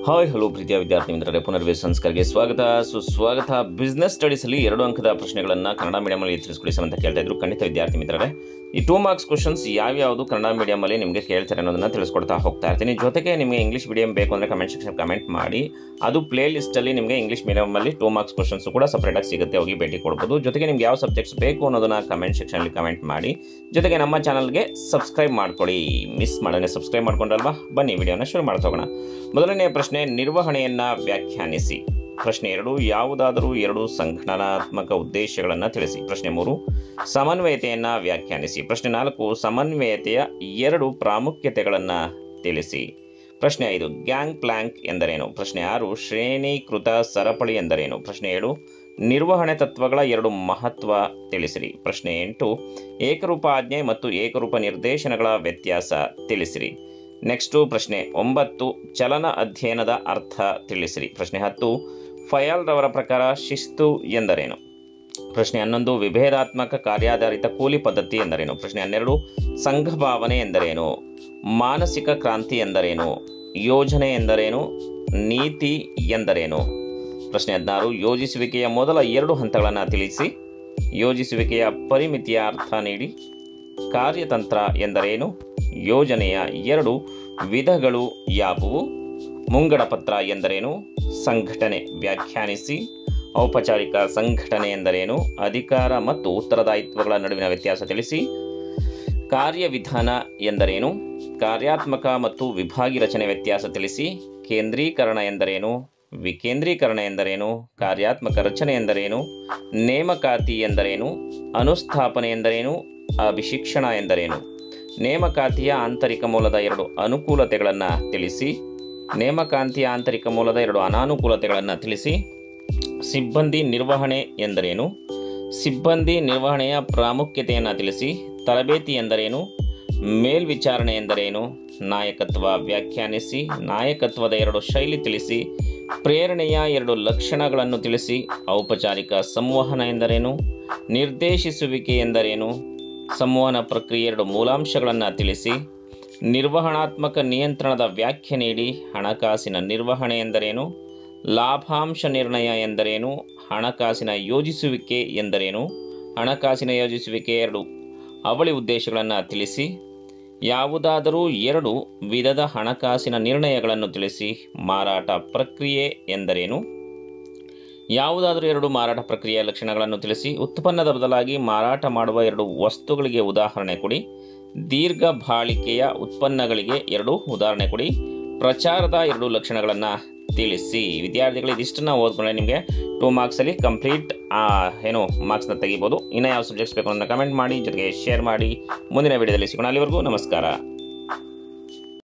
Hi hello ಪ್ರೀತಿಯ ವಿದ್ಯಾರ್ಥಿ ಮಿತ್ರರೇ, ಪುನರ್ವೇ ಸಂಸ್ಕಾರಕ್ಕೆ ಸ್ವಾಗತ ಸುಸ್ವಾಗತ. ಬಿಸ್ನೆಸ್ ಸ್ಟಡೀಸಲ್ಲಿ 2 ಅಂಕದ ಪ್ರಶ್ನೆಗಳನ್ನು ಕನ್ನಡ ಮೀಡಿಯಮಲ್ಲಿ ತಿಳಿಸ್ಕೊಡಿ ಅಂತ ಕೇಳ್ತಾ ಇದ್ರು. ಖಂಡಿತ ವಿದ್ಯಾರ್ಥಿ ಮಿತ್ರರೇ, ಈ 2 ಮಾರ್ಕ್ಸ್ ಕ್ವಶನ್ಸ್ ಯಾವ್ಯಾವುದು ಕನ್ನಡ ಮೀಡಿಯಮಲ್ಲಿ ನಿಮಗೆ ಕೇಳ್ತಾರೆ ಅನ್ನೋದನ್ನು ತಿಳಿಸ್ಕೊಡ್ತಾ ಹೋಗ್ತಾ ಇರ್ತೀನಿ. ಜೊತೆಗೆ ನಿಮಗೆ ಇಂಗ್ಲೀಷ್ ಮೀಡಿಯಂ ಬೇಕು ಅಂದರೆ ಕಮೆಂಟ್ ಸೆಕ್ಷನ್ ಕಮೆಂಟ್ ಮಾಡಿ. ಅದು ಪ್ಲೇ ಲಿಸ್ಟಲ್ಲಿ ನಿಮಗೆ ಇಂಗ್ಲೀಷ್ ಮೀಡಿಯಮಲ್ಲಿ 2 ಮಾರ್ಕ್ಸ್ ಕ್ವಶನ್ಸ್ ಕೂಡ ಸಪ್ರೇಟಾಗಿ ಸಿಗುತ್ತೆ, ಹೋಗಿ ಭೇಟಿ ಕೊಡ್ಬೋದು. ಜೊತೆಗೆ ನಿಮ್ಗೆ ಯಾವ ಸಬ್ಜೆಕ್ಟ್ಸ್ ಬೇಕು ಅನ್ನೋದನ್ನು ಕಮೆಂಟ್ ಸೆಕ್ಷನಲ್ಲಿ ಕಮೆಂಟ್ ಮಾಡಿ. ಜೊತೆಗೆ ನಮ್ಮ ಚಾನಲ್ಗೆ ಸಬ್ಸ್ಕ್ರೈಬ್ ಮಾಡ್ಕೊಳ್ಳಿ. ಮಿಸ್ ಮಾಡೋಣ, ಸಬ್ಸ್ಕ್ರೈಬ್ ಮಾಡ್ಕೊಂಡ್ರಲ್ವಾ? ಬನ್ನಿ ವಿಡಿಯೋನ ಶುರು ಮಾಡ್ತೋಗೋಣ. ಮೊದಲನೆಯ ಪ್ರಶ್ನೆ, ನಿರ್ವಹಣೆಯನ್ನು ವ್ಯಾಖ್ಯಾನಿಸಿ. ಪ್ರಶ್ನೆ 2, ಯಾವುದಾದರೂ 2 ಸಂಘಟನಾತ್ಮಕ ಉದ್ದೇಶಗಳನ್ನು ತಿಳಿಸಿ. ಪ್ರಶ್ನೆ 3, ಸಮನ್ವಯತೆಯನ್ನು ವ್ಯಾಖ್ಯಾನಿಸಿ. ಪ್ರಶ್ನೆ 4, ಸಮನ್ವಯತೆಯ 2 ಪ್ರಾಮುಖ್ಯತೆಗಳನ್ನು ತಿಳಿಸಿ. ಪ್ರಶ್ನೆ 5, ಗ್ಯಾಂಗ್ ಪ್ಲ್ಯಾಂಕ್ ಎಂದರೇನು. ಪ್ರಶ್ನೆ 6, ಶ್ರೇಣೀಕೃತ ಸರಪಳಿ ಎಂದರೇನು. ಪ್ರಶ್ನೆ 7, ನಿರ್ವಹಣೆ ತತ್ವಗಳ 2 ಮಹತ್ವ ತಿಳಿಸಿರಿ. ಪ್ರಶ್ನೆ 8, ಏಕರೂಪ ಆಜ್ಞೆ ಮತ್ತು ಏಕರೂಪ ನಿರ್ದೇಶನಗಳ ವ್ಯತ್ಯಾಸ ತಿಳಿಸಿರಿ. ನೆಕ್ಸ್ಟು ಪ್ರಶ್ನೆ 9, ಚಲನ ಅಧ್ಯಯನದ ಅರ್ಥ ತಿಳಿಸಿರಿ. ಪ್ರಶ್ನೆ 10, ಫಯಾಲ್ರವರ ಪ್ರಕಾರ ಶಿಸ್ತು ಎಂದರೇನು. ಪ್ರಶ್ನೆ 11, ವಿಭೇದಾತ್ಮಕ ಕಾರ್ಯಾಧಾರಿತ ಕೂಲಿ ಪದ್ಧತಿ ಎಂದರೇನು. ಪ್ರಶ್ನೆ 12, ಸಂಘಭಾವನೆ ಎಂದರೇನು. ಮಾನಸಿಕ ಕ್ರಾಂತಿ ಎಂದರೇನು. ಯೋಜನೆ ಎಂದರೇನು. ನೀತಿ ಎಂದರೇನು. ಪ್ರಶ್ನೆ 16, ಯೋಜಿಸುವಿಕೆಯ ಮೊದಲ 2 ಹಂತಗಳನ್ನು ತಿಳಿಸಿ. ಯೋಜಿಸುವಿಕೆಯ ಪರಿಮಿತಿಯ ಅರ್ಥ ನೀಡಿ. ಕಾರ್ಯತಂತ್ರ ಎಂದರೇನು. ಯೋಜನೆಯ 2 ವಿಧಗಳು ಯಾವುವು. ಮುಂಗಡ ಪತ್ರ ಎಂದರೇನು. ಸಂಘಟನೆ ವ್ಯಾಖ್ಯಾನಿಸಿ. ಔಪಚಾರಿಕ ಸಂಘಟನೆ ಎಂದರೇನು. ಅಧಿಕಾರ ಮತ್ತು ಉತ್ತರದಾಯಿತ್ವಗಳ ನಡುವಿನ ವ್ಯತ್ಯಾಸ ತಿಳಿಸಿ. ಕಾರ್ಯವಿಧಾನ ಎಂದರೇನು. ಕಾರ್ಯಾತ್ಮಕ ಮತ್ತು ವಿಭಾಗಿ ರಚನೆ ವ್ಯತ್ಯಾಸ ತಿಳಿಸಿ. ಕೇಂದ್ರೀಕರಣ ಎಂದರೇನು. ವಿಕೇಂದ್ರೀಕರಣ ಎಂದರೇನು. ಕಾರ್ಯಾತ್ಮಕ ರಚನೆ ಎಂದರೇನು. ನೇಮಕಾತಿ ಎಂದರೇನು. ಅನುಸ್ಥಾಪನೆ ಎಂದರೇನು. ಅಭಿಶಿಕ್ಷಣ ಎಂದರೇನು. ನೇಮಕಾತಿಯ ಆಂತರಿಕ ಮೂಲದ 2 ಅನುಕೂಲತೆಗಳನ್ನು ತಿಳಿಸಿ. ನೇಮಕಾತಿಯ ಆಂತರಿಕ ಮೂಲದ 2 ಅನಾನುಕೂಲತೆಗಳನ್ನು ತಿಳಿಸಿ. ಸಿಬ್ಬಂದಿ ನಿರ್ವಹಣೆ ಎಂದರೇನು. ಸಿಬ್ಬಂದಿ ನಿರ್ವಹಣೆಯ ಪ್ರಾಮುಖ್ಯತೆಯನ್ನು ತಿಳಿಸಿ. ತರಬೇತಿ ಎಂದರೇನು. ಮೇಲ್ವಿಚಾರಣೆ ಎಂದರೇನು. ನಾಯಕತ್ವ ವ್ಯಾಖ್ಯಾನಿಸಿ. ನಾಯಕತ್ವದ 2 ಶೈಲಿ ತಿಳಿಸಿ. ಪ್ರೇರಣೆಯ 2 ಲಕ್ಷಣಗಳನ್ನು ತಿಳಿಸಿ. ಔಪಚಾರಿಕ ಸಂವಹನ ಎಂದರೇನು. ನಿರ್ದೇಶಿಸುವಿಕೆ ಎಂದರೇನು. ಸಂವಹನ ಪ್ರಕ್ರಿಯೆ 2 ಮೂಲಾಂಶಗಳನ್ನು ತಿಳಿಸಿ. ನಿರ್ವಹಣಾತ್ಮಕ ನಿಯಂತ್ರಣದ ವ್ಯಾಖ್ಯೆ ನೀಡಿ. ಹಣಕಾಸಿನ ನಿರ್ವಹಣೆ ಎಂದರೇನು. ಲಾಭಾಂಶ ನಿರ್ಣಯ ಎಂದರೇನು. ಹಣಕಾಸಿನ ಯೋಜಿಸುವಿಕೆ ಎಂದರೇನು. ಹಣಕಾಸಿನ ಯೋಜಿಸುವಿಕೆ 2 ಅವಳಿ ಉದ್ದೇಶಗಳನ್ನು ತಿಳಿಸಿ. ಯಾವುದಾದರೂ 2 ವಿಧದ ಹಣಕಾಸಿನ ನಿರ್ಣಯಗಳನ್ನು ತಿಳಿಸಿ. ಮಾರಾಟ ಪ್ರಕ್ರಿಯೆ ಎಂದರೇನು. ಯಾವುದಾದರೂ 2 ಮಾರಾಟ ಪ್ರಕ್ರಿಯೆಯ ಲಕ್ಷಣಗಳನ್ನು ತಿಳಿಸಿ. ಉತ್ಪನ್ನದ ಬದಲಾಗಿ ಮಾರಾಟ ಮಾಡುವ 2 ವಸ್ತುಗಳಿಗೆ ಉದಾಹರಣೆ ಕೊಡಿ. ದೀರ್ಘ ಬಾಳಿಕೆಯ ಉತ್ಪನ್ನಗಳಿಗೆ 2 ಉದಾಹರಣೆ ಕೊಡಿ. ಪ್ರಚಾರದ 2 ಲಕ್ಷಣಗಳನ್ನು ತಿಳಿಸಿ. ವಿದ್ಯಾರ್ಥಿಗಳು ಇದಿಷ್ಟನ್ನು ಓದ್ಕೊಂಡ್ರೆ ನಿಮಗೆ 2 ಮಾರ್ಕ್ಸಲ್ಲಿ ಕಂಪ್ಲೀಟ್ ಮಾರ್ಕ್ಸ್ನ ತೆಗಿಬೋದು. ಇನ್ನು ಯಾವ ಸಬ್ಜೆಕ್ಟ್ಸ್ ಬೇಕು ಅಂತ ಕಮೆಂಟ್ ಮಾಡಿ, ಜೊತೆಗೆ ಶೇರ್ ಮಾಡಿ. ಮುಂದಿನ ವಿಡಿಯೋದಲ್ಲಿ ಸಿಗೋಣ. ಅಲ್ಲಿವರೆಗೂ ನಮಸ್ಕಾರ.